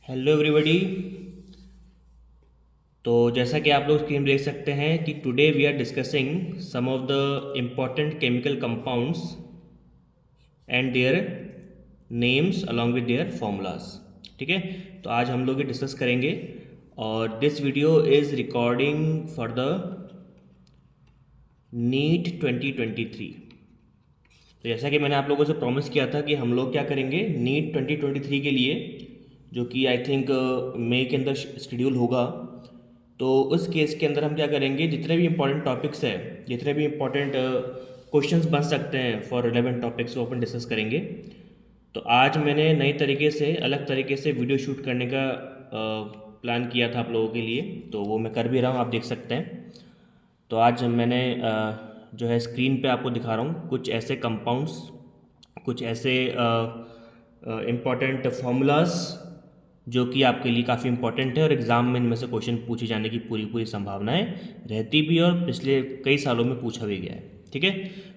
Hello everybody. तो जैसा कि आप लोग स्क्रीन देख सकते हैं कि today we are discussing some of the important chemical compounds and their names along with their formulas. ठीक है, तो आज हम लोग ये डिस्कस करेंगे और this video is recording for the NEET 2023। तो जैसा कि मैंने आप लोगों से प्रॉमिस किया था कि हम लोग क्या करेंगे नीट 2023 के लिए, जो कि आई थिंक मई के अंदर शेड्यूल होगा। तो उस केस के अंदर हम क्या करेंगे, जितने भी इंपॉर्टेंट टॉपिक्स हैं, जितने भी इंपॉर्टेंट क्वेश्चंस बन सकते हैं फॉर रिलेवेंट टॉपिक्स को अपन डिस्कस करेंगे। तो आज मैंने नए तरीके से, अलग तरीके से वीडियो शूट करने का प्लान किया था आप लोगों के लिए, तो वो मैं कर भी रहा हूँ, आप देख सकते हैं। तो आज मैंने जो है स्क्रीन पे आपको दिखा रहा हूँ कुछ ऐसे कंपाउंड्स, कुछ ऐसे इम्पॉर्टेंट फार्मूलाज जो कि आपके लिए काफ़ी इंपॉर्टेंट है और एग्ज़ाम में इनमें से क्वेश्चन पूछे जाने की पूरी पूरी संभावनाएं रहती भी है और पिछले कई सालों में पूछा भी गया है। ठीक है,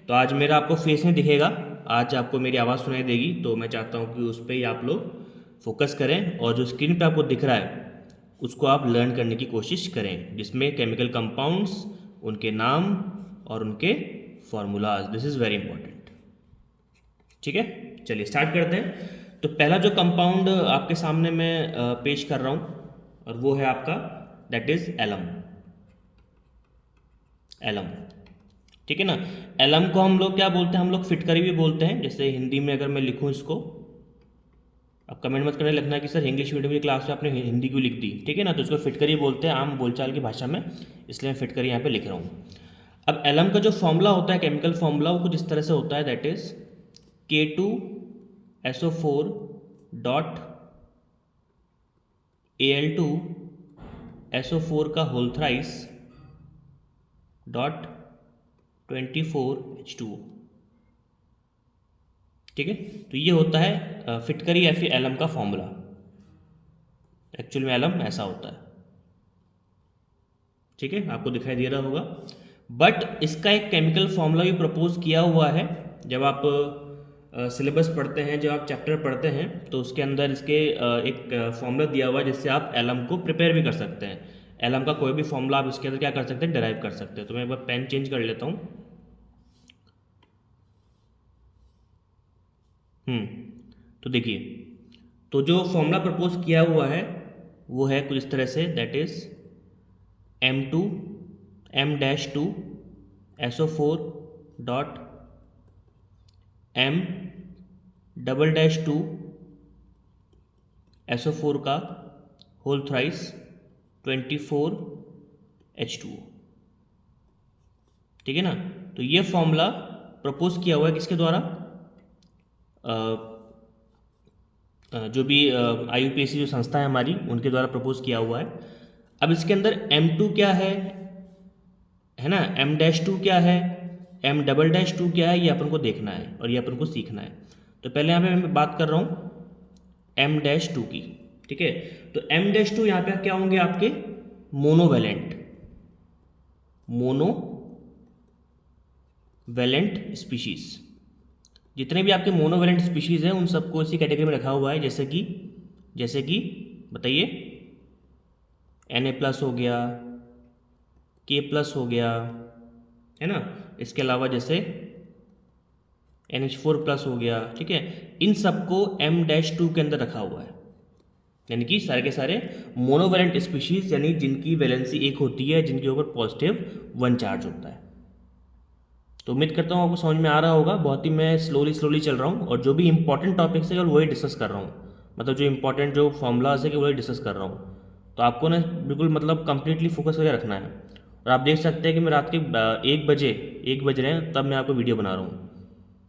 तो आज मेरा आपको फेस नहीं दिखेगा, आज आपको मेरी आवाज़ सुनाई देगी, तो मैं चाहता हूँ कि उस पर ही आप लोग फोकस करें और जो स्क्रीन पे आपको दिख रहा है उसको आप लर्न करने की कोशिश करें, जिसमें केमिकल कंपाउंड्स, उनके नाम और उनके formulas, this is very important. ठीक है, चलिए स्टार्ट करते हैं। तो पहला जो कंपाउंड आपके सामने मैं पेश कर रहा हूँ और वो है आपका, दैट इज एलम। एलम, ठीक है ना। एलम को हम लोग क्या बोलते हैं, हम लोग फिटकरी भी बोलते हैं। जैसे हिंदी में अगर मैं लिखूँ इसको, अब कमेंट मत करने लगना कि सर इंग्लिश मीडियम की क्लास में आपने हिंदी क्यों लिख दी। ठीक है ना, तो इसको फिटकरी बोलते हैं आम बोलचाल की भाषा में, इसलिए मैं फिटकरी यहाँ पे लिख रहा हूँ। अब एलम का जो फॉर्मूला होता है, केमिकल फॉर्मूला, वो कुछ इस तरह से होता है, that is K2SO4 dot Al2SO4 का होल थ्राइस डॉट 24H2O। ठीक है, तो ये होता है फिटकरी या फिर एलम का फॉर्मूला। एक्चुअल में एलम ऐसा होता है। ठीक है, आपको दिखाई दे रहा होगा, बट इसका एक केमिकल फॉर्मूला भी प्रपोज किया हुआ है। जब आप सिलेबस पढ़ते हैं, जब आप चैप्टर पढ़ते हैं, तो उसके अंदर इसके एक फॉर्मूला दिया हुआ है जिससे आप एलम को प्रिपेयर भी कर सकते हैं। एलम का कोई भी फॉर्मूला आप इसके अंदर क्या कर सकते हैं, डिराइव कर सकते हैं। तो मैं एक बार पेन चेंज कर लेता हूँ। तो देखिए, तो जो फॉर्मूला प्रपोज किया हुआ है वो है कुछ इस तरह से, that is M2M-2SO4 dot M-2SO4 का होल थ्राइस 24H2O। ठीक है ना, तो ये फॉर्मूला प्रपोज किया हुआ है किसके द्वारा, जो भी IUPAC जो संस्था है हमारी, उनके द्वारा प्रपोज किया हुआ है। अब इसके अंदर M2 क्या है ना, M-2 क्या है, M-2 क्या है, ये अपन को देखना है और ये अपन को सीखना है। तो पहले यहाँ पे मैं बात कर रहा हूँ M-2 की। ठीक है, तो M-2 यहाँ पे क्या होंगे आपके, मोनोवैलेंट, मोनोवैलेंट स्पीशीज। जितने भी आपके मोनोवैलेंट स्पीशीज हैं उन सबको इसी कैटेगरी में रखा हुआ है, जैसे कि बताइए, Na+ हो गया, K+ हो गया, है ना। इसके अलावा जैसे NH4+ हो गया। ठीक है, इन सबको M-2 के अंदर रखा हुआ है, यानी कि सारे के सारे मोनोवैलेंट स्पीशीज, यानी जिनकी वैलेंसी एक होती है, जिनके ऊपर +1 चार्ज होता है। तो उम्मीद करता हूँ आपको समझ में आ रहा होगा। बहुत ही मैं स्लोली चल रहा हूँ और जो भी इंपॉर्टेंट टॉपिक्स है वही डिस्कस कर रहा हूँ, मतलब जो इंपॉर्टेंट जो फॉर्मूलाज है कि वही डिस्कस कर रहा हूँ। तो आपको ना बिल्कुल मतलब कंप्लीटली फोकस करके रखना है। और आप देख सकते हैं कि मैं रात के 1 बज रहे हैं तब मैं आपको वीडियो बना रहा हूँ।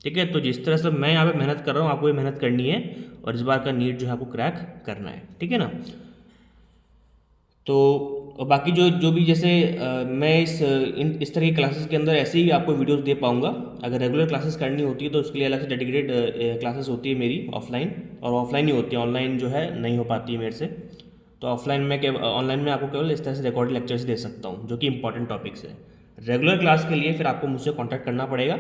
ठीक है, तो जिस तरह से मैं यहाँ पे मेहनत कर रहा हूँ, आपको भी मेहनत करनी है और इस बार का नीट जो है आपको क्रैक करना है। ठीक है ना। तो और बाकी जो जो भी जैसे मैं इस तरह की क्लासेस के अंदर ऐसे ही आपको वीडियोस दे पाऊंगा। अगर रेगुलर क्लासेस करनी होती है तो उसके लिए अलग से डेडिकेटेड क्लासेस होती है मेरी ऑफलाइन, और ऑफलाइन ही होती है, ऑनलाइन जो है नहीं हो पाती है मेरे से। तो ऑफलाइन में ऑनलाइन में आपको केवल इस तरह से रिकॉर्डेड लेक्चर्स दे सकता हूँ जो कि इंपॉर्टेंट टॉपिक्स है। रेगुलर क्लास के लिए फिर आपको मुझसे कॉन्टैक्ट करना पड़ेगा।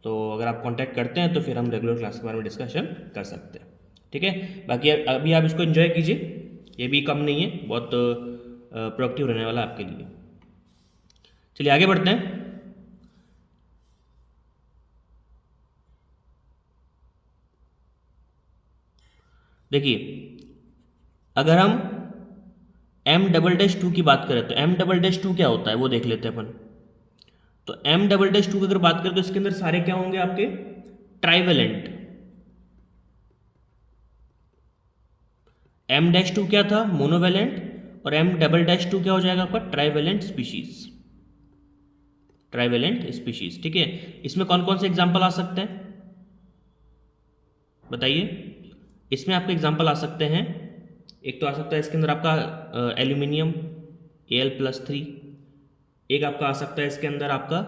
तो अगर आप कॉन्टैक्ट करते हैं तो फिर हम रेगुलर क्लास के बारे में डिस्कशन कर सकते हैं। ठीक है। बाकी अभी आप इसको एंजॉय कीजिए, ये भी कम नहीं है, बहुत प्रोडक्टिव रहने वाला आपके लिए। चलिए आगे बढ़ते हैं। देखिए अगर हम M"2 की बात करें तो M"2 क्या होता है वो देख लेते हैं अपन। तो M"2 की अगर बात करें तो इसके अंदर सारे क्या होंगे आपके ट्राइवेलेंट। M'2 क्या था मोनोवेलेंट, और M"2 क्या हो जाएगा आपका ट्राइवेलेंट स्पीशीज, ट्राइवेलेंट स्पीशीज। ठीक है, इसमें कौन कौन से एग्जाम्पल आ सकते हैं बताइए। इसमें आपके एग्जाम्पल आ सकते हैं, एक तो आ सकता है इसके अंदर आपका एल्यूमिनियम Al+3, एक आपका आ सकता है इसके अंदर आपका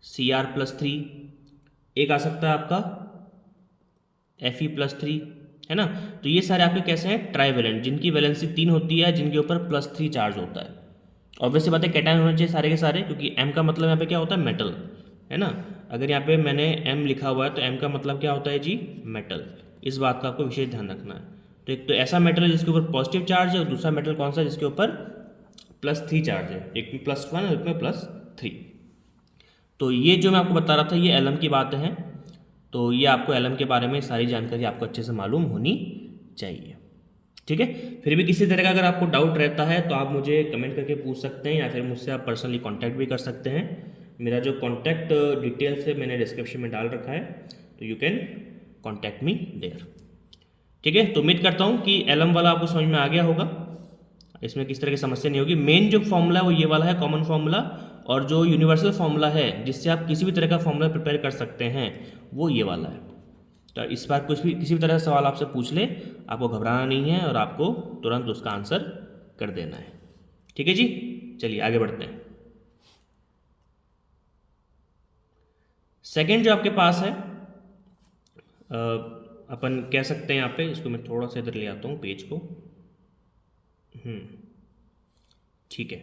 Cr+3, एक आ सकता है आपका Fe+3, है ना। तो ये सारे आपके कैसे हैं ट्राइवेलेंट, जिनकी वैलेंसी 3 होती है, जिनके ऊपर +3 चार्ज होता है। ऑब्वियसली बात है कैटायन होने चाहिए सारे के सारे, क्योंकि M का मतलब यहाँ पे क्या होता है मेटल, है ना। अगर यहाँ पे मैंने M लिखा हुआ है तो M का मतलब क्या होता है जी मेटल। इस बात का आपको विशेष ध्यान रखना है। तो एक तो ऐसा मेटल है जिसके ऊपर पॉजिटिव चार्ज है, और दूसरा मेटल कौन सा है जिसके ऊपर +3 चार्ज है, एक में +1 और एक में +3। तो ये जो मैं आपको बता रहा था ये एलम की बात है। तो ये आपको एलम के बारे में सारी जानकारी आपको अच्छे से मालूम होनी चाहिए, ठीक है। फिर भी किसी तरह का अगर आपको डाउट रहता है तो आप मुझे कमेंट करके पूछ सकते हैं, या फिर मुझसे आप पर्सनली कांटेक्ट भी कर सकते हैं। मेरा जो कांटेक्ट डिटेल्स है मैंने डिस्क्रिप्शन में डाल रखा है, तो you can contact me there, ठीक है। तो उम्मीद करता हूँ कि एलम वाला आपको समझ में आ गया होगा, इसमें किस तरह की समस्या नहीं होगी। मेन जो फॉर्मूला है वो ये वाला है कॉमन फॉर्मूला, और जो यूनिवर्सल फॉर्मूला है जिससे आप किसी भी तरह का फॉर्मूला प्रिपेयर कर सकते हैं वो ये वाला है। तो इस बार कुछ भी किसी भी तरह का सवाल आपसे पूछ ले, आपको घबराना नहीं है और आपको तुरंत उसका आंसर कर देना है, ठीक है जी। चलिए आगे बढ़ते हैं। सेकंड जो आपके पास है अपन कह सकते हैं यहाँ पे, इसको मैं थोड़ा सा इधर ले आता हूँ पेज को, ठीक है।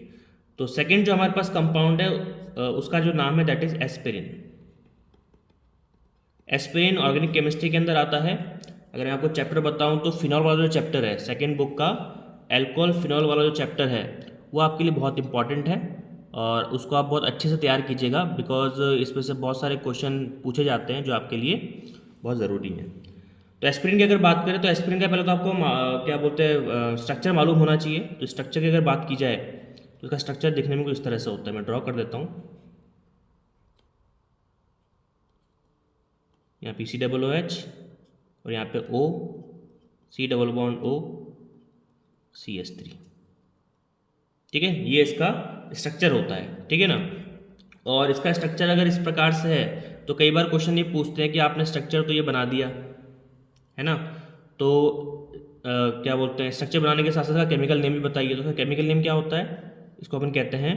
तो सेकंड जो हमारे पास कंपाउंड है उसका जो नाम है that is aspirin. Aspirin organic chemistry के अंदर आता है। अगर मैं आपको चैप्टर बताऊं तो फिनॉल वाला जो चैप्टर है सेकंड बुक का, एल्कोहल फिनॉल वाला जो चैप्टर है वो आपके लिए बहुत इंपॉर्टेंट है, और उसको आप बहुत अच्छे से तैयार कीजिएगा, बिकॉज इसमें से बहुत सारे क्वेश्चन पूछे जाते हैं जो आपके लिए बहुत ज़रूरी है। तो एस्पिरिन की अगर बात करें तो एस्पिरिन का पहले तो आपको क्या बोलते हैं स्ट्रक्चर मालूम होना चाहिए। तो स्ट्रक्चर की अगर बात की जाए तो इसका स्ट्रक्चर दिखने में कुछ इस तरह से होता है, मैं ड्रॉ कर देता हूँ। यहाँ पे COOH और यहाँ पे O, C++O CH3, ठीक है। ये इसका स्ट्रक्चर होता है, ठीक है ना। और इसका स्ट्रक्चर अगर इस प्रकार से है तो कई बार क्वेश्चन ये पूछते हैं कि आपने स्ट्रक्चर तो ये बना दिया है ना, तो क्या बोलते हैं स्ट्रक्चर बनाने के साथ साथ केमिकल नेम भी बताइए। तो केमिकल नेम क्या होता है, इसको अपन कहते हैं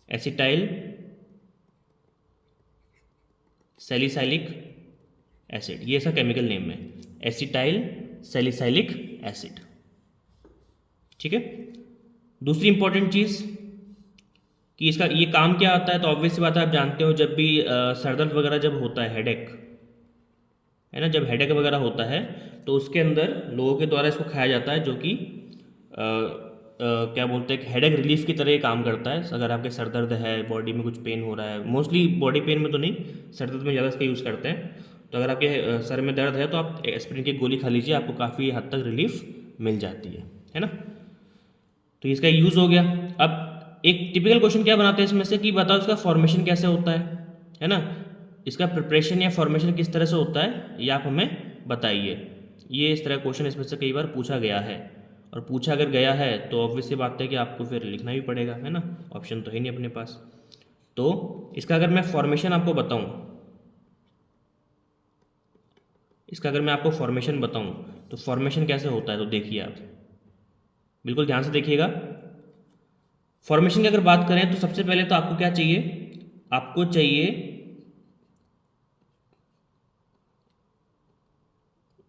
एसिटाइल सैलिसाइलिक एसिड। ये इसका केमिकल नेम है एसिटाइल सैलिसाइलिक एसिड, ठीक है। दूसरी इंपॉर्टेंट चीज़ कि इसका ये काम क्या आता है, तो ऑब्वियस बात है आप जानते हो जब भी सर दर्द वगैरह जब होता है हेडेक, है ना, जब हेडेक वगैरह होता है तो उसके अंदर लोगों के द्वारा इसको खाया जाता है, जो कि क्या बोलते हैं हेडेक रिलीफ की तरह ये काम करता है। अगर आपके सर दर्द है, बॉडी में कुछ पेन हो रहा है, मोस्टली बॉडी पेन में तो नहीं, सर दर्द में ज़्यादा इसका यूज़ करते हैं। तो अगर आपके सर में दर्द है तो आप एस्पिरिन की गोली खा लीजिए, आपको काफ़ी हद तक रिलीफ मिल जाती है ना। तो इसका यूज़ हो गया। अब एक टिपिकल क्वेश्चन क्या बनाते हैं इसमें से कि बताओ इसका फॉर्मेशन कैसे होता है ना, इसका प्रिपरेशन या फॉर्मेशन किस तरह से होता है ये आप हमें बताइए। ये इस तरह क्वेश्चन इसमें से कई बार पूछा गया है, और पूछा अगर गया है तो ऑब्वियस सी बात है कि आपको फिर लिखना भी पड़ेगा, है ना, ऑप्शन तो है नहीं अपने पास। तो इसका अगर मैं फॉर्मेशन आपको बताऊं, इसका अगर मैं आपको फॉर्मेशन बताऊं तो फॉर्मेशन कैसे होता है, तो देखिए आप बिल्कुल ध्यान से देखिएगा। फॉर्मेशन की अगर बात करें तो सबसे पहले तो आपको क्या चाहिए, आपको चाहिए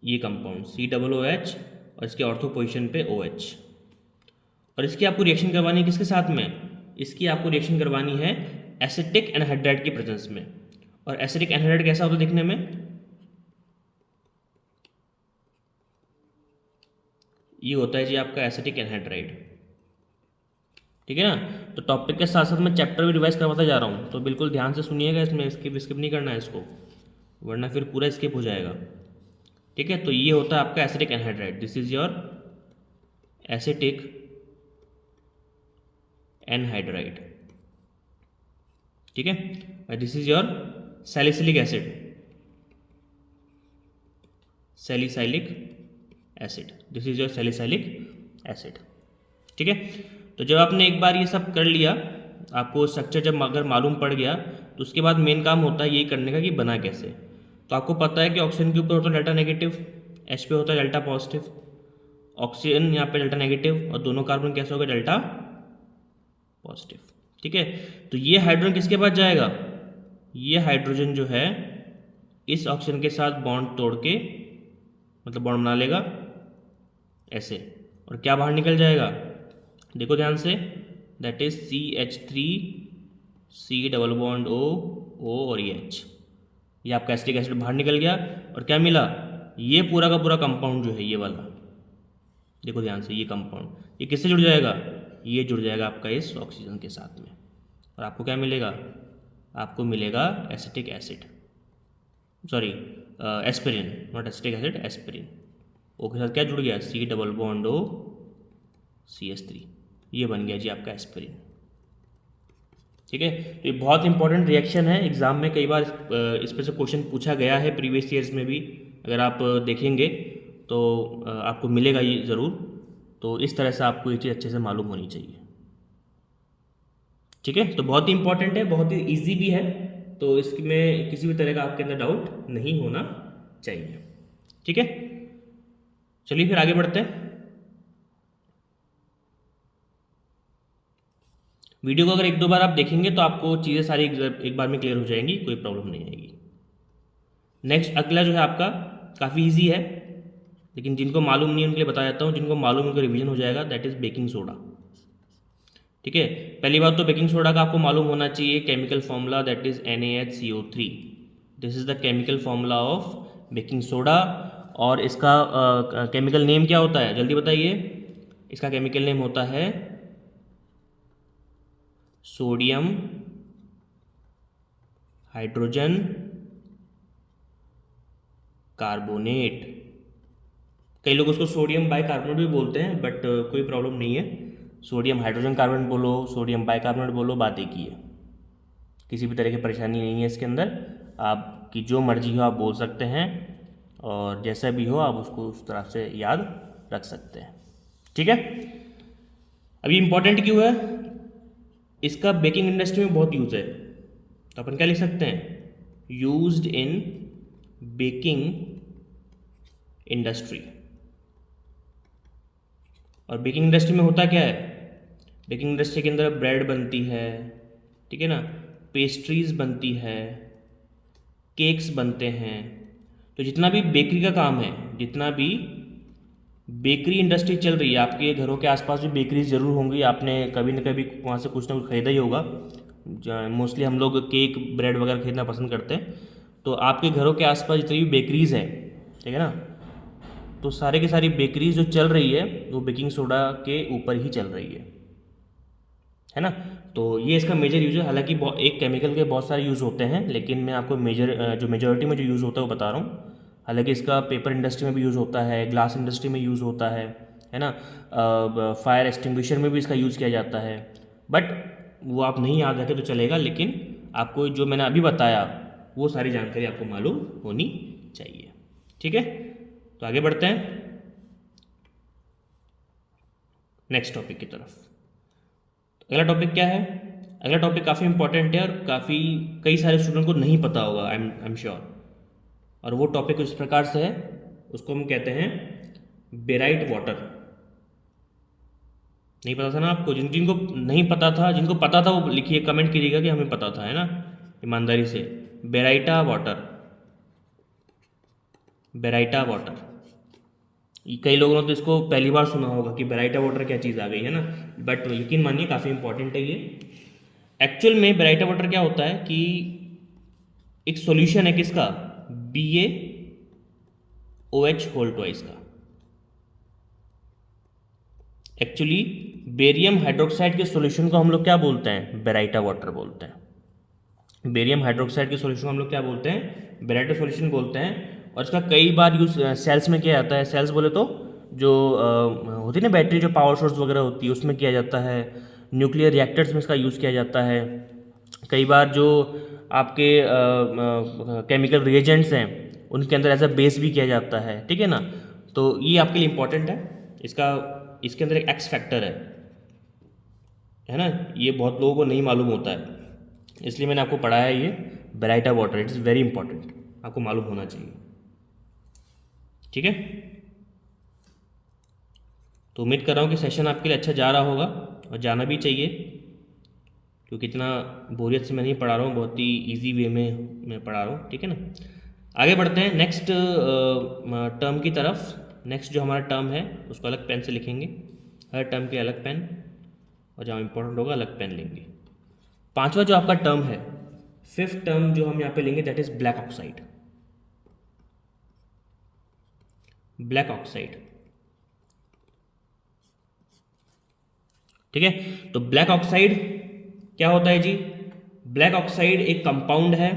ये कंपाउंड COOH और इसके ऑर्थो पोजीशन पे OH, और इसकी आपको रिएक्शन करवानी है किसके साथ में, इसकी आपको रिएक्शन करवानी है एसिटिक एनहाइड्राइड की प्रेजेंस में। और एसिटिक एनहाइड्राइड कैसा होता है दिखने में, ये होता है जी आपका एसिटिक एनहाइड्राइड। ठीक है ना। तो टॉपिक के साथ साथ मैं चैप्टर भी रिवाइज करवाता जा रहा हूँ, तो बिल्कुल ध्यान से सुनिएगा, इसमें स्किप नहीं करना है इसको, वरना फिर पूरा स्किप हो जाएगा। ठीक है, तो ये होता है आपका acetic anhydride. This is your acetic anhydride. ठीक है, this is your salicylic acid, salicylic acid, this is your salicylic acid. ठीक है, तो जब आपने एक बार ये सब कर लिया, आपको स्ट्रक्चर जब अगर मालूम पड़ गया, तो उसके बाद मेन काम होता है यही करने का कि बना कैसे। तो आपको पता है कि ऑक्सीजन के ऊपर होता है डेल्टा नेगेटिव, H पे होता है डेल्टा पॉजिटिव, ऑक्सीजन यहाँ पे डेल्टा नेगेटिव और दोनों कार्बन कैसे हो गए डेल्टा पॉजिटिव। ठीक है, तो ये हाइड्रोजन किसके पास जाएगा, ये हाइड्रोजन जो है इस ऑक्सीजन के साथ बॉन्ड तोड़ के, मतलब बॉन्ड बना लेगा ऐसे, और क्या बाहर निकल जाएगा, देखो ध्यान से, that is CH3 C double bond O और ये H, ये आपका एसिटिक एसिड बाहर निकल गया। और क्या मिला, ये पूरा का पूरा कंपाउंड जो है ये वाला, देखो ध्यान से, ये कंपाउंड ये किससे जुड़ जाएगा, ये जुड़ जाएगा आपका इस ऑक्सीजन के साथ में, और आपको क्या मिलेगा, आपको मिलेगा acetic acid, sorry aspirin, not acetic acid, aspirin. O के साथ क्या जुड़ गया, C double bond O CH3, ये बन गया जी आपका एस्पिरिन। ठीक है, तो ये बहुत इंपॉर्टेंट रिएक्शन है, एग्जाम में कई बार इस पर से क्वेश्चन पूछा गया है, प्रीवियस ईयर्स में भी अगर आप देखेंगे तो आपको मिलेगा ये ज़रूर। तो इस तरह से आपको ये चीज़ अच्छे से मालूम होनी चाहिए। ठीक है, तो बहुत ही इंपॉर्टेंट है, बहुत ही ईजी भी है, तो इसमें किसी भी तरह का आपके अंदर डाउट नहीं होना चाहिए। ठीक है, चलिए फिर आगे बढ़ते हैं। वीडियो को अगर एक दो बार आप देखेंगे तो आपको चीज़ें सारी एक बार में क्लियर हो जाएंगी, कोई प्रॉब्लम नहीं आएगी। नेक्स्ट अगला जो है आपका काफ़ी इजी है, लेकिन जिनको मालूम नहीं है उनके लिए बता देता हूँ, जिनको मालूम है उनका रिवीजन हो जाएगा, दैट इज़ बेकिंग सोडा। ठीक है, पहली बात तो बेकिंग सोडा का आपको मालूम होना चाहिए chemical formula, that is NaHCO3। This is the chemical formula of baking soda. और इसका केमिकल नेम क्या होता है, जल्दी बताइए, इसका केमिकल नेम होता है सोडियम हाइड्रोजन कार्बोनेट। कई लोग उसको सोडियम बाइकार्बोनेट भी बोलते हैं, बट कोई प्रॉब्लम नहीं है, सोडियम हाइड्रोजन कार्बोनेट बोलो, सोडियम बाइकार्बोनेट बोलो, बात एक ही है, किसी भी तरह की परेशानी नहीं है इसके अंदर, आपकी जो मर्जी हो आप बोल सकते हैं, और जैसा भी हो आप उसको उस तरह से याद रख सकते हैं। ठीक है, अभी इम्पॉर्टेंट क्यों है, इसका बेकिंग इंडस्ट्री में बहुत यूज़ है, तो अपन क्या लिख सकते हैं, यूज्ड इन बेकिंग इंडस्ट्री। और बेकिंग इंडस्ट्री में होता क्या है, बेकिंग इंडस्ट्री के अंदर ब्रेड बनती है, ठीक है ना, पेस्ट्रीज बनती है, केक्स बनते हैं। तो जितना भी बेकरी का काम है, जितना भी बेकरी इंडस्ट्री चल रही है, आपके घरों के आसपास भी बेकरीज ज़रूर होंगी, आपने कभी न कभी वहाँ से कुछ ना कुछ ख़रीदा ही होगा। मोस्टली हम लोग केक ब्रेड वगैरह खरीदना पसंद करते हैं, तो आपके घरों के आसपास जितनी भी बेकरीज़ हैं, ठीक है ना, तो सारे की सारी बेकरीज जो चल रही है वो बेकिंग सोडा के ऊपर ही चल रही है ना। तो ये इसका मेजर यूज़ है, हालांकि एक केमिकल के बहुत सारे यूज़ होते हैं, लेकिन मैं आपको मेजॉरिटी में जो यूज़ होता है वो बता रहा हूँ। हालांकि इसका पेपर इंडस्ट्री में भी यूज़ होता है, ग्लास इंडस्ट्री में यूज़ होता है ना, फायर एक्सटिंग्विशर में भी इसका यूज़ किया जाता है, बट वो आप नहीं याद रखें तो चलेगा, लेकिन आपको जो मैंने अभी बताया वो सारी जानकारी आपको मालूम होनी चाहिए। ठीक है, तो आगे बढ़ते हैं नेक्स्ट टॉपिक की तरफ। अगला टॉपिक क्या है, अगला टॉपिक काफ़ी इंपॉर्टेंट है और काफ़ी कई सारे स्टूडेंट को नहीं पता होगा, आई एम श्योर। और वो टॉपिक इस प्रकार से है, उसको हम कहते हैं बेराइट वाटर। नहीं पता था ना आपको, जिनको नहीं पता था, जिनको पता था वो लिखिए, कमेंट कीजिएगा कि हमें पता था, है ना, ईमानदारी से। बेराइटा वाटर, बेराइटा वाटर, कई लोगों ने तो इसको पहली बार सुना होगा कि बेराइटा वाटर क्या चीज़ आ गई, है ना, बट यकीन मानिए काफ़ी इंपॉर्टेंट है ये। एक्चुअल में बेराइटा वाटर क्या होता है कि एक सॉल्यूशन है किसका, BaOH होल ट्वाइस का। एक्चुअली बेरियम हाइड्रोक्साइड के सॉल्यूशन को हम लोग क्या बोलते हैं, बेराइटा वाटर बोलते हैं। बेरियम हाइड्रोक्साइड के सॉल्यूशन को हम लोग क्या बोलते हैं, बेराइटा सॉल्यूशन बोलते हैं। और इसका कई बार यूज सेल्स में किया जाता है। सेल्स बोले तो जो होती है ना बैटरी, जो पावर सोर्स वगैरह होती है उसमें किया जाता है। न्यूक्लियर रिएक्टर्स में इसका यूज़ किया जाता है। कई बार जो आपके केमिकल रिएजेंट्स हैं उनके अंदर एज अ बेस भी किया जाता है, ठीक है ना। तो ये आपके लिए इंपॉर्टेंट है। इसका इसके अंदर एक एक्स फैक्टर है ना, ये बहुत लोगों को नहीं मालूम होता है, इसलिए मैंने आपको पढ़ाया है ये baryta water. It is very important, आपको मालूम होना चाहिए, ठीक है। तो उम्मीद कर रहा हूँ कि सेशन आपके लिए अच्छा जा रहा होगा, और जाना भी चाहिए, क्योंकि इतना बोरियत से मैं नहीं पढ़ा रहा हूँ, बहुत ही ईजी वे में मैं पढ़ा रहा हूँ, ठीक है ना। आगे बढ़ते हैं नेक्स्ट टर्म की तरफ। नेक्स्ट जो हमारा टर्म है उसको अलग पेन से लिखेंगे, हर टर्म के अलग पेन, और जहाँ इंपॉर्टेंट होगा अलग पेन लेंगे। पांचवा जो आपका टर्म है, फिफ्थ टर्म जो हम यहाँ पे लेंगे, that is black oxide. Black oxide, ठीक है। तो ब्लैक ऑक्साइड क्या होता है जी, ब्लैक ऑक्साइड एक कंपाउंड है,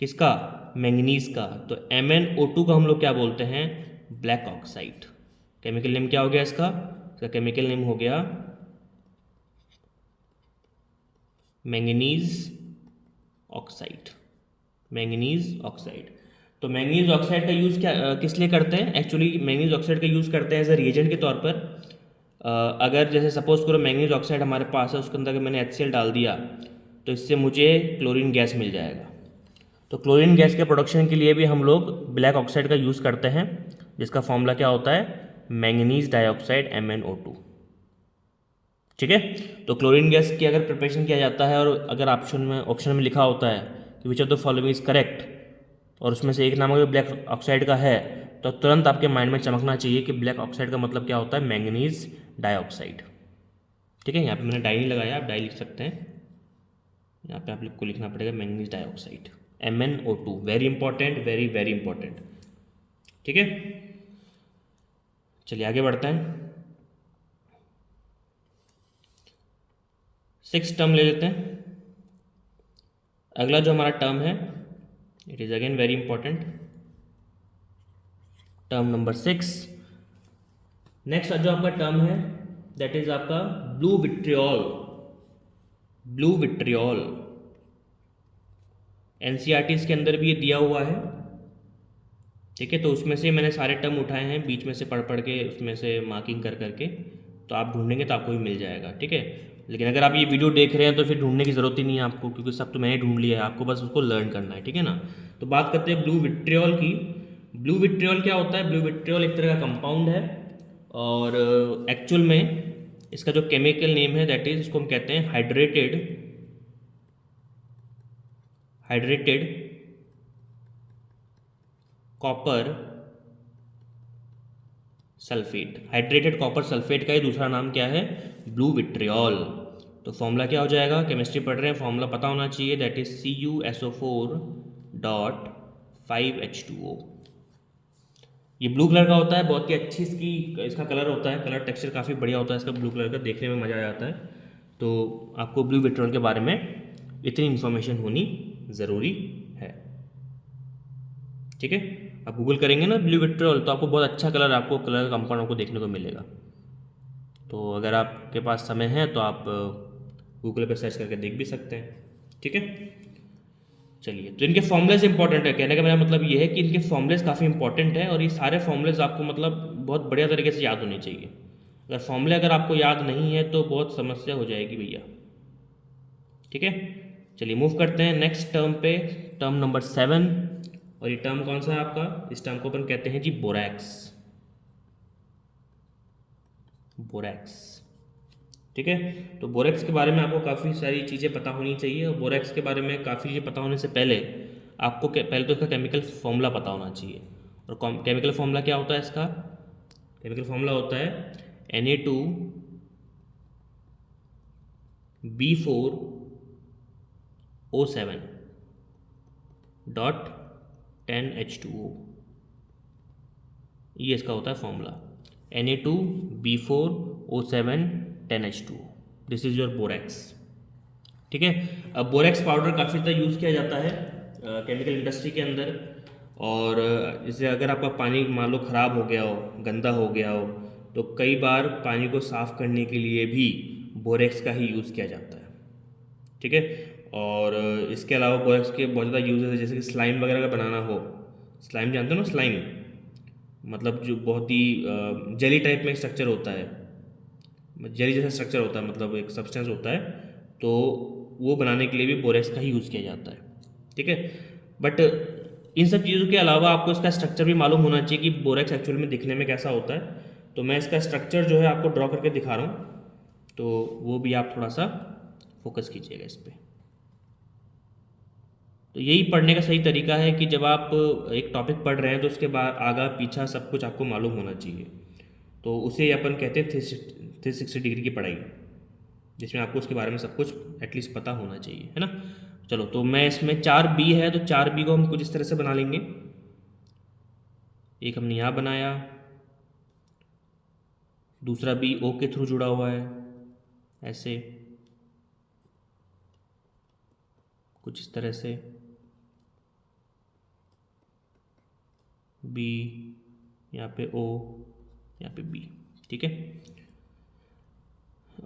किसका, मैंगनीज का। तो MnO2 का हम लोग क्या बोलते हैं, ब्लैक ऑक्साइड। केमिकल नेम क्या हो गया इसका केमिकल नेम हो गया मैंगनीज ऑक्साइड। Manganese oxide. तो मैंगनीज ऑक्साइड का यूज़ क्या किस लिए करते हैं, एक्चुअली मैंगनीज ऑक्साइड का यूज़ करते हैं एज अ रिएजेंट के तौर पर। अगर जैसे सपोज करो मैंगनीज ऑक्साइड हमारे पास है, उसके अंदर अगर मैंने HCl डाल दिया तो इससे मुझे क्लोरीन गैस मिल जाएगा। तो क्लोरीन गैस के प्रोडक्शन के लिए भी हम लोग ब्लैक ऑक्साइड का यूज़ करते हैं, जिसका फॉर्मूला क्या होता है, मैंगनीज डाइऑक्साइड MnO2, ठीक है। तो क्लोरीन गैस की अगर प्रिपरेशन किया जाता है, और अगर ऑप्शन में लिखा होता है कि which of the following is correct, और उसमें से एक नाम अगर ब्लैक ऑक्साइड का है, तो तुरंत आपके माइंड में चमकना चाहिए कि ब्लैक ऑक्साइड का मतलब क्या होता है, मैंगनीज डाइऑक्साइड, ठीक है। यहाँ पे मैंने डाई नहीं लगाया, आप डाई लिख सकते हैं। यहाँ पे आप को लिखना पड़ेगा manganese dioxide, MnO2। Very important, very very important, ठीक है। चलिए आगे बढ़ते हैं, सिक्स टर्म ले लेते हैं। अगला जो हमारा टर्म है, it is again very important, term number 6। Next जो आपका टर्म है दैट इज आपका blue vitriol. Blue vitriol NCERTs के अंदर भी ये दिया हुआ है, ठीक है। तो उसमें से मैंने सारे टर्म उठाए हैं, बीच में से पढ़ पढ़ के उसमें से मार्किंग कर करके, तो आप ढूंढेंगे तो आपको भी मिल जाएगा, ठीक है। लेकिन अगर आप ये वीडियो देख रहे हैं तो फिर ढूंढने की ज़रूरत ही नहीं है आपको, क्योंकि सब तो मैंने ढूंढ लिया है, आपको बस उसको लर्न करना है, ठीक है ना। तो बात करते हैं ब्लू विट्रियोल की। ब्लू विट्रियोल क्या होता है, ब्लू विट्रियोल एक तरह का कंपाउंड है, और एक्चुअल में इसका जो केमिकल नेम है दैट इज, इसको हम कहते हैं hydrated copper sulphate. Hydrated copper sulphate का ही दूसरा नाम क्या है, ब्लू विट्रियोल। तो फॉर्मूला क्या हो जाएगा, केमिस्ट्री पढ़ रहे हैं, फॉर्मूला पता होना चाहिए, दैट इज CuSO4.5H2O। ये ब्लू कलर का होता है, बहुत ही अच्छी इसका कलर होता है, कलर टेक्सचर काफ़ी बढ़िया होता है इसका ब्लू कलर का, देखने में मज़ा आ जाता है। तो आपको ब्लू विट्रियोल के बारे में इतनी इन्फॉर्मेशन होनी ज़रूरी है, ठीक है। आप गूगल करेंगे ना ब्लू विट्रियोल, तो आपको बहुत अच्छा कलर, आपको कलर कंपाउंड आपको देखने को मिलेगा। तो अगर आपके पास समय है तो आप गूगल पे सर्च करके देख भी सकते हैं, ठीक है। चलिए, तो इनके फॉर्मुलेज इंपॉर्टेंट है, कहने का मेरा मतलब ये है कि इनके फॉर्मुलेज काफ़ी इंपॉर्टेंट है, और ये सारे फॉर्मुलेज आपको मतलब बहुत बढ़िया तरीके से याद होने चाहिए। अगर फॉर्मूले अगर आपको याद नहीं है तो बहुत समस्या हो जाएगी भैया, ठीक है। चलिए मूव करते हैं नेक्स्ट टर्म पे, टर्म नंबर 7। और ये टर्म कौन सा है आपका, इस टर्म को अपन कहते हैं जी बोरैक्स। बोरैक्स, ठीक है। तो बोरैक्स के बारे में आपको काफ़ी सारी चीज़ें पता होनी चाहिए, और बोरैक्स के बारे में काफ़ी चीज़ें पता होने से पहले आपको पहले तो इसका केमिकल फॉर्मूला पता होना चाहिए। और केमिकल फॉर्मूला क्या होता है इसका, केमिकल फॉर्मूला होता है Na2B4O7.10H2O। ये इसका होता है formula, Na2B4O7 10H2। This is your borax. ठीक है। अब बोरेक्स पाउडर काफ़ी ज़्यादा यूज़ किया जाता है केमिकल इंडस्ट्री के अंदर। और जैसे अगर आपका पानी मान लो ख़राब हो गया हो, गंदा हो गया हो, तो कई बार पानी को साफ़ करने के लिए भी बोरेक्स का ही यूज़ किया जाता है। ठीक है। और इसके अलावा बोरेक्स के बहुत ज़्यादा यूजेस है, जैसे कि स्लाइम वगैरह का बनाना हो। स्लाइम जानते हो ना? स्लाइम मतलब जो बहुत ही जेली टाइप में स्ट्रक्चर होता है, जेली जैसा स्ट्रक्चर होता है, मतलब एक सब्सटेंस होता है, तो वो बनाने के लिए भी बोरेक्स का ही यूज़ किया जाता है। ठीक है। बट इन सब चीज़ों के अलावा आपको इसका स्ट्रक्चर भी मालूम होना चाहिए कि बोरेक्स एक्चुअल में दिखने में कैसा होता है। तो मैं इसका स्ट्रक्चर जो है आपको ड्रॉ करके दिखा रहा हूँ, तो वो भी आप थोड़ा सा फोकस कीजिएगा इस पर। तो यही पढ़ने का सही तरीका है कि जब आप एक टॉपिक पढ़ रहे हैं तो उसके बाद आगा पीछा सब कुछ आपको मालूम होना चाहिए। तो उसे अपन कहते हैं 360 डिग्री की पढ़ाई, जिसमें आपको उसके बारे में सब कुछ एटलीस्ट पता होना चाहिए, है ना। चलो, तो मैं इसमें 4B है, तो 4B को हम कुछ इस तरह से बना लेंगे। एक हमने यहाँ बनाया, दूसरा B O के थ्रू जुड़ा हुआ है, ऐसे कुछ इस तरह से, B यहाँ पे O, यहाँ पे B। ठीक है।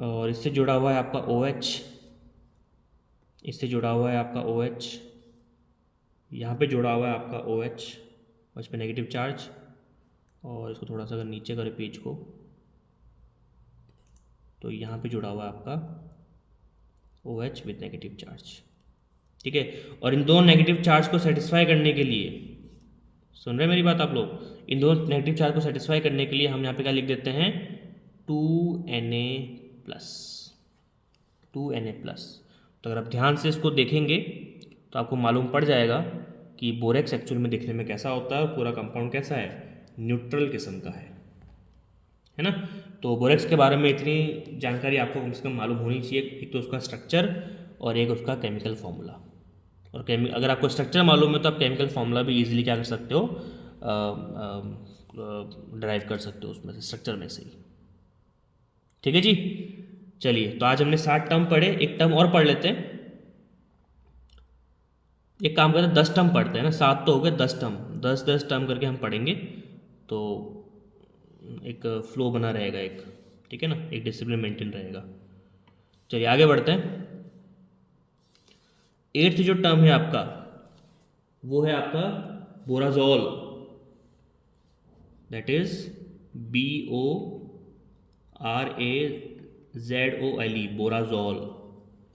और इससे जुड़ा हुआ है आपका OH, इससे जुड़ा हुआ है आपका OH, यहाँ पे जुड़ा हुआ है आपका OH और इस पर नेगेटिव चार्ज। और इसको थोड़ा सा अगर नीचे करें पेज को, तो यहाँ पे जुड़ा हुआ है आपका OH विद नेगेटिव चार्ज। ठीक है। और इन दोनों नेगेटिव चार्ज को सेटिस्फाई करने के लिए, सुन रहे हैं मेरी बात आप लोग, इन दोनों नेगेटिव चार्ज को सेटिस्फाई करने के लिए हम यहाँ पे क्या लिख देते हैं, 2Na+। 2Na+। तो अगर आप ध्यान से इसको देखेंगे तो आपको मालूम पड़ जाएगा कि बोरेक्स एक्चुअल में दिखने में कैसा होता है और पूरा कंपाउंड कैसा है, न्यूट्रल किस्म का है ना। तो बोरेक्स के बारे में इतनी जानकारी आपको कम से कम मालूम होनी चाहिए, एक तो उसका स्ट्रक्चर और एक उसका केमिकल फार्मूला। और अगर आपको स्ट्रक्चर मालूम है तो आप केमिकल फार्मूला भी इजीली क्या कर सकते हो, ड्राइव कर सकते हो उसमें से, स्ट्रक्चर में से ही। ठीक है जी। चलिए, तो आज हमने 7 टर्म पढ़े, एक टर्म और पढ़ लेते हैं। एक काम करते हैं, 10 टर्म पढ़ते हैं ना, 7 तो हो गए, 10 टर्म, 10 टर्म करके हम पढ़ेंगे, तो एक फ्लो बना रहेगा एक, ठीक है ना, एक डिसिप्लिन मेंटेन रहेगा। चलिए आगे बढ़ते हैं। 8th जो टर्म है आपका, वो है आपका बोराजोल, दैट इज BORAZOLE, बोराजोल।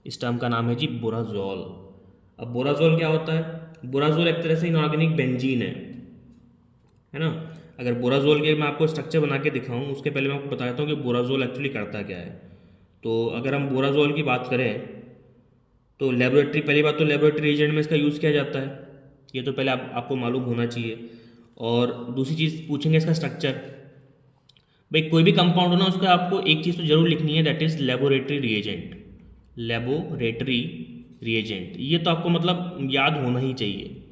इस टर्म का नाम है जी बोराजोल। अब बोराजोल क्या होता है? बोराजोल एक तरह से इनऑर्गेनिक बेंजीन है ना। अगर बोराजोल के मैं आपको स्ट्रक्चर बना के दिखाऊं, उसके पहले मैं आपको बता देता हूँ कि बोराजोल एक्चुअली करता क्या है। तो अगर हम बोराजोल की बात करें तो लेबोरेटरी, पहली बात तो लेबोरेटरी एजेंट में इसका यूज़ किया जाता है, ये तो पहले आपको मालूम होना चाहिए। और दूसरी चीज़ पूछेंगे इसका स्ट्रक्चर। भाई कोई भी कंपाउंड हो ना, उसका आपको एक चीज़ तो जरूर लिखनी है, that is laboratory reagent. Laboratory reagent, ये तो आपको मतलब याद होना ही चाहिए।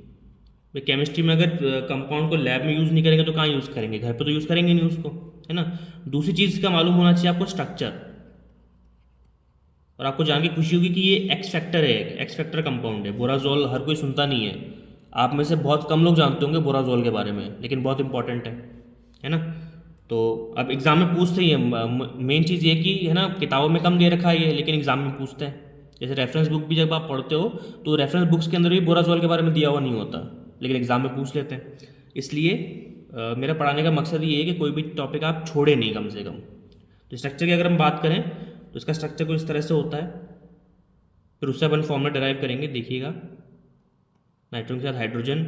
भाई केमिस्ट्री में अगर कंपाउंड को लैब में यूज़ नहीं करेंगे तो कहाँ यूज़ करेंगे, घर पे तो यूज़ करेंगे नहीं उसको, है ना। दूसरी चीज़ का मालूम होना चाहिए आपको स्ट्रक्चर। और आपको जान के खुशी होगी कि ये एक्स फैक्टर है, एक्स फैक्टर कंपाउंड है। बोराजोल हर कोई सुनता नहीं है, आप में से बहुत कम लोग जानते होंगे बोराजोल के बारे में, लेकिन बहुत इंपॉर्टेंट है ना। तो अब एग्ज़ाम में पूछते ही है, मेन चीज़ ये कि है ना, किताबों में कम दे रखा है ये, लेकिन एग्ज़ाम में पूछते हैं। जैसे रेफरेंस बुक भी जब आप पढ़ते हो तो रेफरेंस बुक्स के अंदर भी बोराजोल के बारे में दिया हुआ नहीं होता, लेकिन एग्ज़ाम में पूछ लेते हैं। इसलिए मेरा पढ़ाने का मकसद ये है कि कोई भी टॉपिक आप छोड़े नहीं कम से कम। तो स्ट्रक्चर की अगर हम बात करें तो इसका स्ट्रक्चर कुछ इस तरह से होता है। फिर उससे अपन फॉर्मूला डिराइव करेंगे, देखिएगा। नाइट्रोजन के साथ हाइड्रोजन,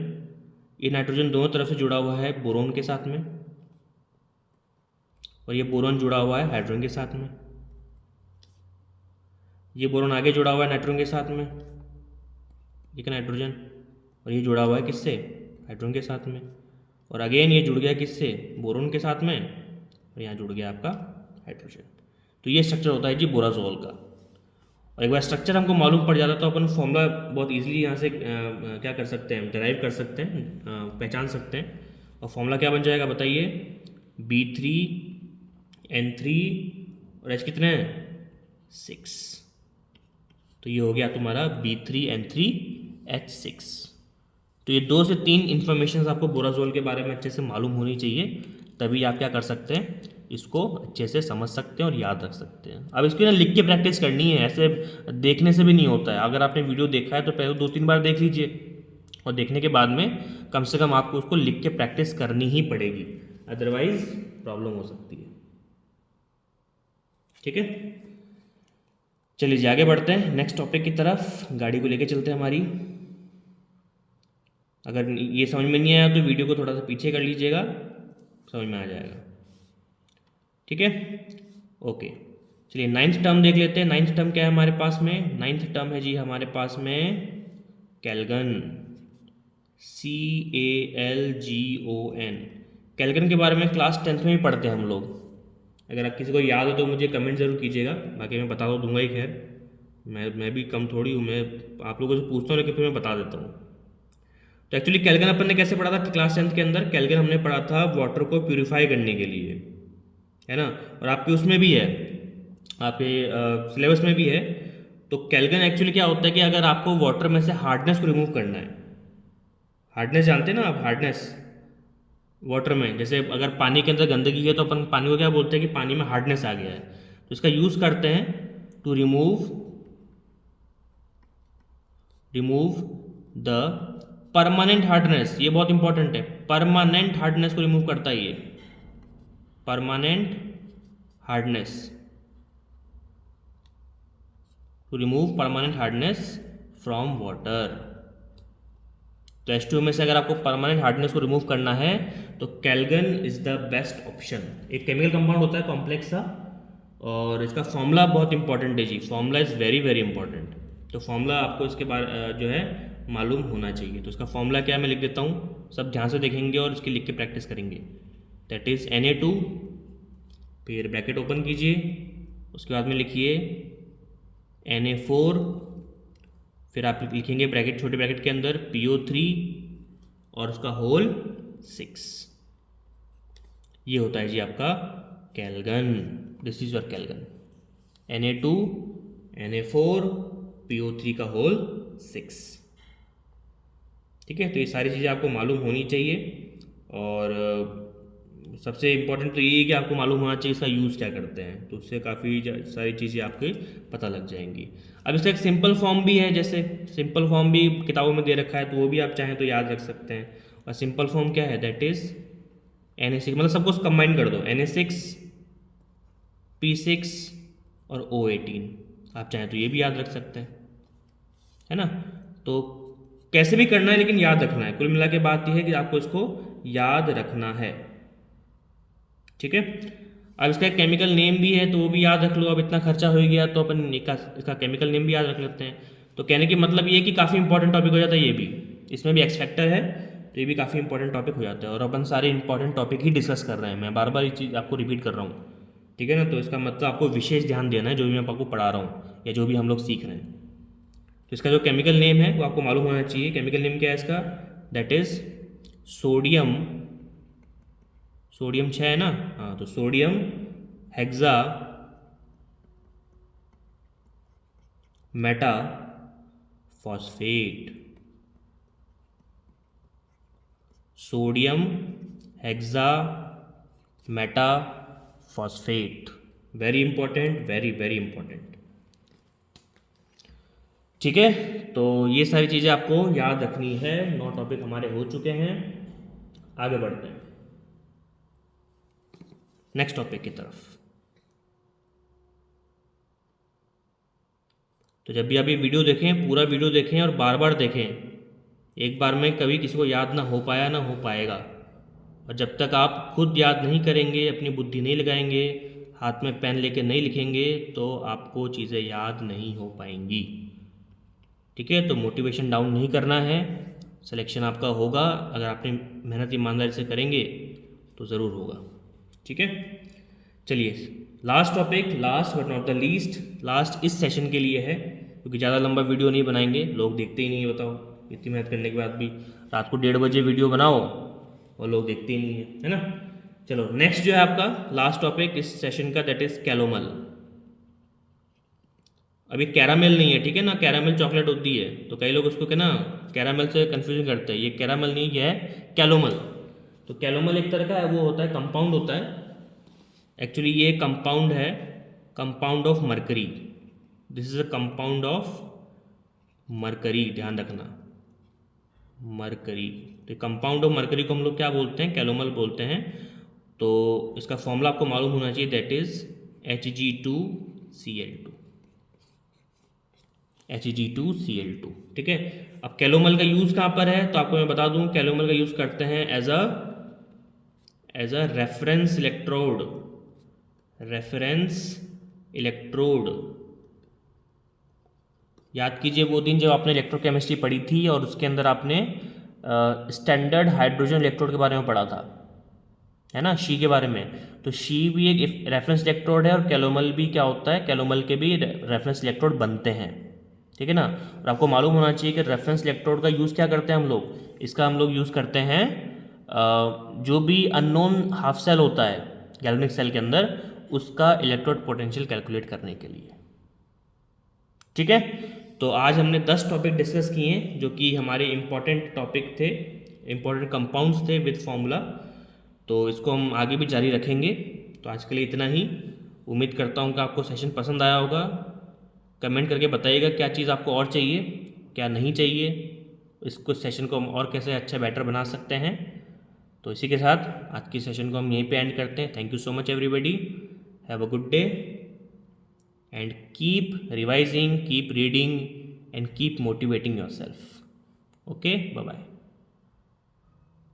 ये नाइट्रोजन दोनों तरफ से जुड़ा हुआ है बोरोन के साथ में, और ये बोरोन जुड़ा हुआ है हाइड्रोजन के साथ में। ये बोरोन आगे जुड़ा हुआ है नाइट्रोजन के साथ में, ठीक है, नाइट्रोजन। और ये जुड़ा हुआ है किससे? हाइड्रोजन के साथ में। और अगेन ये जुड़ गया किससे? बोरोन के साथ में, और यहाँ जुड़ गया आपका हाइड्रोजन। तो ये स्ट्रक्चर होता है जी बोराजोल का। और एक बार स्ट्रक्चर हमको मालूम पड़ जाता तो अपन फॉर्मूला बहुत इजीली यहाँ से क्या कर सकते हैं, डिराइव कर सकते हैं, पहचान सकते हैं। और फॉर्मूला क्या बन जाएगा बताइए, B3N3 और H कितने हैं 6। तो ये हो गया तुम्हारा B3N3H6। तो ये 2 से 3 इन्फॉर्मेशन आपको बोराजोल के बारे में अच्छे से मालूम होनी चाहिए, तभी आप क्या कर सकते हैं, इसको अच्छे से समझ सकते हैं और याद रख सकते हैं। अब इसको ना लिख के प्रैक्टिस करनी है, ऐसे देखने से भी नहीं होता है। अगर आपने वीडियो देखा है तो पहले 2-3 बार देख लीजिए, और देखने के बाद में कम से कम आपको उसको लिख के प्रैक्टिस करनी ही पड़ेगी, अदरवाइज प्रॉब्लम हो सकती है। ठीक है, चलिए जी आगे बढ़ते हैं नेक्स्ट टॉपिक की तरफ, गाड़ी को लेके चलते हैं हमारी। अगर ये समझ में नहीं आया तो वीडियो को थोड़ा सा पीछे कर लीजिएगा, समझ में आ जाएगा। ठीक है, ओके। चलिए 9th टर्म देख लेते हैं। 9th टर्म क्या है हमारे पास में, 9th टर्म है जी हमारे पास में कैल्गन, CALGON। कैल्गन के बारे में क्लास 10th में ही पढ़ते हैं हम लोग। अगर आप किसी को याद हो तो मुझे कमेंट ज़रूर कीजिएगा, बाकी मैं बता दूंगा ही। खैर मैं भी कम थोड़ी हूँ, मैं आप लोगों से पूछता हूँ लेकिन फिर मैं बता देता हूँ। तो एक्चुअली कैल्गन अपन ने कैसे पढ़ा था क्लास 10th के अंदर, कैल्गन हमने पढ़ा था वाटर को प्यूरिफाई करने के लिए, है ना, और आपके उसमें भी है, आपके सिलेबस में भी है। तो कैल्गन एक्चुअली क्या होता है कि अगर आपको वाटर में से हार्डनेस को रिमूव करना है, हार्डनेस जानते हैं ना आप, हार्डनेस वाटर में, जैसे अगर पानी के अंदर गंदगी है तो अपन पानी को क्या बोलते हैं कि पानी में हार्डनेस आ गया है, तो इसका यूज़ करते हैं to remove the permanent hardness. ये बहुत इंपॉर्टेंट है, परमानेंट हार्डनेस को रिमूव करता है ये, permanent hardness, to remove permanent hardness from water. तो H2O में से अगर आपको परमानेंट हार्डनेस को रिमूव करना है तो कैल्गन इज द बेस्ट ऑप्शन। एक केमिकल कंपाउंड होता है कॉम्प्लेक्स सा, और इसका फॉर्मूला बहुत इंपॉर्टेंट है जी, formula is very very important. तो फॉर्मूला आपको इसके बारे जो है मालूम होना चाहिए। तो इसका फॉर्मूला क्या है मैं लिख देता हूँ, सब ध्यान से देखेंगे और इसकी लिख के प्रैक्टिस करेंगे। दैट इज़ Na2, फिर ब्रैकेट ओपन कीजिए, उसके बाद में लिखिए Na4, फिर आप लिखेंगे ब्रैकेट, छोटे ब्रैकेट के अंदर PO3 और उसका होल 6। ये होता है जी आपका Calgon, this is your Calgon, Na2 Na4 PO3 का होल 6। ठीक है, तो ये सारी चीज़ें आपको मालूम होनी चाहिए, और सबसे इम्पोर्टेंट तो ये है कि आपको मालूम होना चाहिए इसका यूज़ क्या करते हैं, तो उससे काफ़ी सारी चीज़ें आपके पता लग जाएंगी। अब इसका एक सिंपल फॉर्म भी है, जैसे सिंपल फॉर्म भी किताबों में दे रखा है, तो वो भी आप चाहें तो याद रख सकते हैं। और सिंपल फॉर्म क्या है, दैट इज़ Na6, मतलब सबको कंबाइन कर दो, Na6 P6 और O18, आप चाहें तो ये भी याद रख सकते हैं, है ना। तो कैसे भी करना है लेकिन याद रखना है, कुल मिला के बात यह है कि आपको इसको याद रखना है। ठीक है, अब इसका एक केमिकल नेम भी है तो वो भी याद रख लो। अब इतना खर्चा हो गया तो अपन इसका केमिकल नेम भी याद रख लेते हैं। तो कहने की मतलब ये कि काफ़ी इंपॉर्टेंट टॉपिक हो जाता है ये भी, इसमें भी एक्स फैक्टर है तो ये भी काफ़ी इंपॉर्टेंट टॉपिक हो जाता है, और अपन सारे इंपॉर्टेंट टॉपिक ही डिस्कस कर रहे हैं, मैं बार बार ये चीज़ आपको रिपीट कर रहा हूँ। ठीक है ना, तो इसका मतलब आपको विशेष ध्यान देना है जो भी मैं आपको पढ़ा रहा हूँ या जो भी हम लोग सीख रहे हैं। तो इसका जो केमिकल नेम है वो आपको मालूम होना चाहिए। केमिकल नेम क्या है इसका, दैट इज सोडियम, सोडियम 6 है ना, हाँ, तो sodium hexa Meta phosphate, sodium hexa Meta phosphate, very important, very very important. ठीक है, तो ये सारी चीज़ें आपको याद रखनी है। 9 टॉपिक हमारे हो चुके हैं, आगे बढ़ते हैं नेक्स्ट टॉपिक की तरफ। तो जब भी आप ये वीडियो देखें, पूरा वीडियो देखें और बार बार देखें, एक बार में कभी किसी को याद ना हो पाया ना हो पाएगा। और जब तक आप खुद याद नहीं करेंगे, अपनी बुद्धि नहीं लगाएंगे, हाथ में पेन लेके नहीं लिखेंगे, तो आपको चीज़ें याद नहीं हो पाएंगी। ठीक है, तो मोटिवेशन डाउन नहीं करना है, सिलेक्शन आपका होगा अगर आपने मेहनत ईमानदारी से करेंगे तो ज़रूर होगा। ठीक है, चलिए last topic, last but not the least, last इस सेशन के लिए है क्योंकि ज़्यादा लंबा वीडियो नहीं बनाएंगे, लोग देखते ही नहीं, बताओ इतनी मेहनत करने के बाद भी। रात को 1:30 बजे वीडियो बनाओ और लोग देखते ही नहीं है ना। चलो नेक्स्ट जो है आपका लास्ट टॉपिक इस सेशन का, दैट इज कैलोमल। अभी कैरामेल नहीं है, ठीक है ना, कैरामेल चॉकलेट होती है, तो कई लोग उसको क्या ना कैरामेल से कंफ्यूजन करते हैं। ये कैरामेल नहीं, ये है कैलोमल। तो कैलोमल एक तरह का है, वो होता है कंपाउंड होता है। एक्चुअली ये कंपाउंड है, compound of mercury. This is a compound of mercury, ध्यान रखना, मरकरी। तो कंपाउंड ऑफ मरकरी को हम लोग क्या बोलते हैं, कैलोमल बोलते हैं। तो इसका फॉर्मूला आपको मालूम होना चाहिए, दैट इज Hg2Cl2, Hg2Cl2, ठीक है। अब कैलोमल का यूज़ कहाँ पर है, तो आपको मैं बता दूं, कैलोमल का यूज़ करते हैं as a reference electrode, reference electrode. याद कीजिए वो दिन जब आपने इलेक्ट्रोकेमिस्ट्री पढ़ी थी और उसके अंदर आपने स्टैंडर्ड हाइड्रोजन इलेक्ट्रोड के बारे में पढ़ा था, है ना, शी के बारे में। तो शी भी एक रेफरेंस इलेक्ट्रोड है और कैलोमल भी क्या होता है, कैलोमल के भी रेफरेंस इलेक्ट्रोड बनते हैं, ठीक है ना। और आपको मालूम होना चाहिए कि रेफरेंस इलेक्ट्रोड का यूज़ क्या करते हैं हम लोग, इसका हम लोग यूज़ करते हैं जो भी अननोन हाफ सेल होता है गैल्वेनिक सेल के अंदर, उसका इलेक्ट्रोड पोटेंशियल कैलकुलेट करने के लिए, ठीक है। तो आज हमने 10 टॉपिक डिस्कस किए हैं जो कि हमारे इम्पॉर्टेंट टॉपिक थे, इम्पॉर्टेंट कंपाउंड्स थे विद फॉर्मूला। तो इसको हम आगे भी जारी रखेंगे। तो आज के लिए इतना ही। उम्मीद करता हूँ कि आपको सेशन पसंद आया होगा। कमेंट करके बताइएगा क्या चीज़ आपको और चाहिए, क्या नहीं चाहिए, इसको सेशन को हम और कैसे अच्छा बेटर बना सकते हैं। तो इसी के साथ आज की सेशन को हम यहीं पे एंड करते हैं। Thank you so much everybody, have a good day and keep revising, keep reading and keep motivating yourself. Okay, bye bye.